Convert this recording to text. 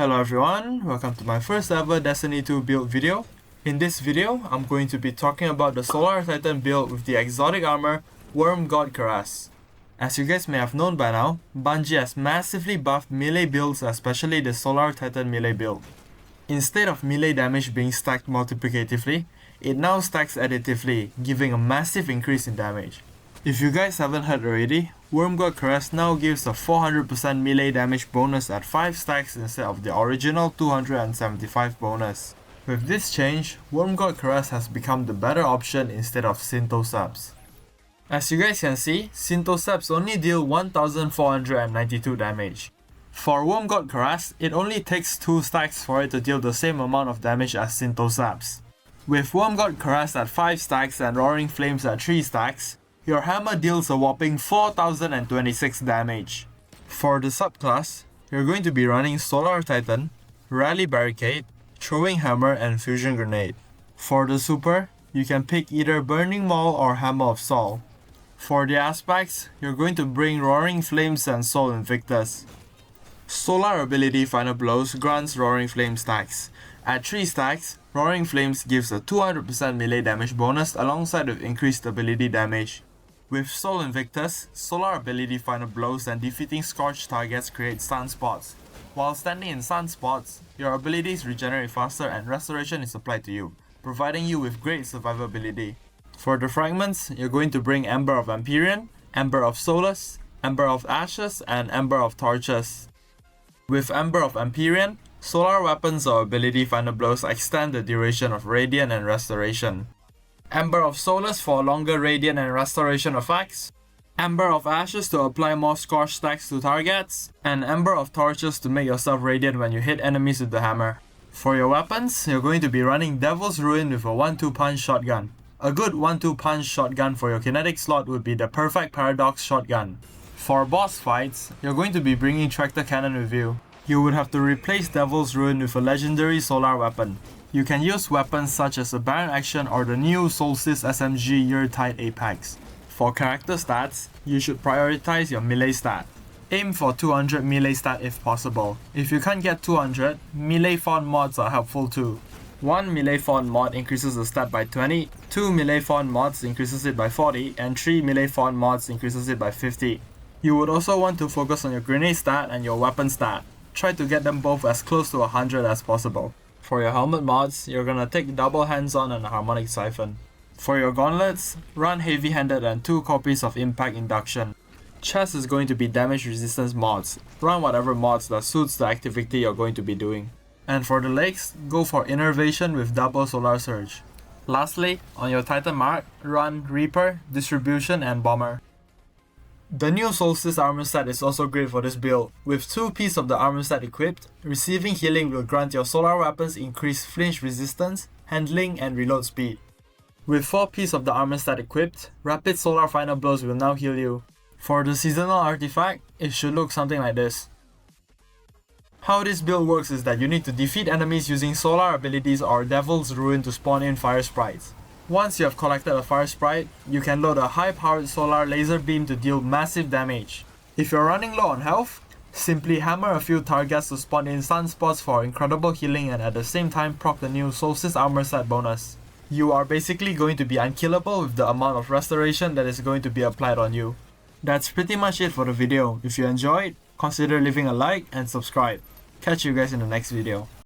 Hello everyone, welcome to my first ever Destiny 2 build video. In this video, I'm going to be talking about the Solar Titan build with the exotic armor Worm God Cuirass. As you guys may have known by now, Bungie has massively buffed melee builds, especially the Solar Titan melee build. Instead of melee damage being stacked multiplicatively, it now stacks additively, giving a massive increase in damage. If you guys haven't heard already, Worm God Cuirass now gives a 400% melee damage bonus at 5 stacks instead of the original 275 bonus. With this change, Worm God Cuirass has become the better option instead of Sinto subs. As you guys can see, Sinto subs only deal 1492 damage. For Worm God Cuirass, it only takes 2 stacks for it to deal the same amount of damage as Sinto subs. With Worm God Cuirass at 5 stacks and Roaring Flames at 3 stacks, your hammer deals a whopping 4026 damage. For the subclass, you're going to be running Solar Titan, Rally Barricade, Throwing Hammer and Fusion Grenade. For the super, you can pick either Burning Maul or Hammer of Sol. For the aspects, you're going to bring Roaring Flames and Sol Invictus. Solar ability Final Blows grants Roaring Flame stacks. At 3 stacks, Roaring Flames gives a 200% melee damage bonus alongside with increased ability damage. With Sol Invictus, Solar ability Final Blows and defeating scorched targets create sunspots. While standing in sunspots, your abilities regenerate faster and restoration is applied to you, providing you with great survivability. For the Fragments, you're going to bring Ember of Empyrean, Ember of Solace, Ember of Ashes and Ember of Torches. With Ember of Empyrean, solar weapons or ability Final Blows extend the duration of Radiant and Restoration. Ember of Solace for longer Radiant and Restoration effects, Ember of Ashes to apply more Scorch stacks to targets, and Ember of Torches to make yourself radiant when you hit enemies with the hammer. For your weapons, you're going to be running Devil's Ruin with a 1-2 punch shotgun. A good 1-2 punch shotgun for your kinetic slot would be the perfect Paradox shotgun. For boss fights, you're going to be bringing Tractor Cannon with you. You would have to replace Devil's Ruin with a legendary solar weapon. You can use weapons such as the Baron Action or the new Solstice SMG Yeartide Apex. For character stats, you should prioritize your melee stat. Aim for 200 melee stat if possible. If you can't get 200, melee font mods are helpful too. 1 melee font mod increases the stat by 20, 2 melee font mods increases it by 40, and 3 melee font mods increases it by 50. You would also want to focus on your grenade stat and your weapon stat. Try to get them both as close to 100 as possible. For your helmet mods, you're gonna take double hands-on and a harmonic siphon. For your gauntlets, run heavy-handed and 2 copies of impact induction. Chest is going to be damage resistance mods. Run whatever mods that suits the activity you're going to be doing. And for the legs, go for innervation with double solar surge. Lastly, on your Titan mark, run Reaper, Distribution and Bomber. The new Solstice armor set is also great for this build. With 2 pieces of the armor set equipped, receiving healing will grant your solar weapons increased flinch resistance, handling and reload speed. With 4 pieces of the armor set equipped, rapid solar final blows will now heal you. For the seasonal artifact, it should look something like this. How this build works is that you need to defeat enemies using solar abilities or Devil's Ruin to spawn in fire sprites. Once you have collected a fire sprite, you can load a high-powered solar laser beam to deal massive damage. If you're running low on health, simply hammer a few targets to spawn in sunspots for incredible healing and at the same time proc the new Solstice armor set bonus. You are basically going to be unkillable with the amount of restoration that is going to be applied on you. That's pretty much it for the video. If you enjoyed, consider leaving a like and subscribe. Catch you guys in the next video.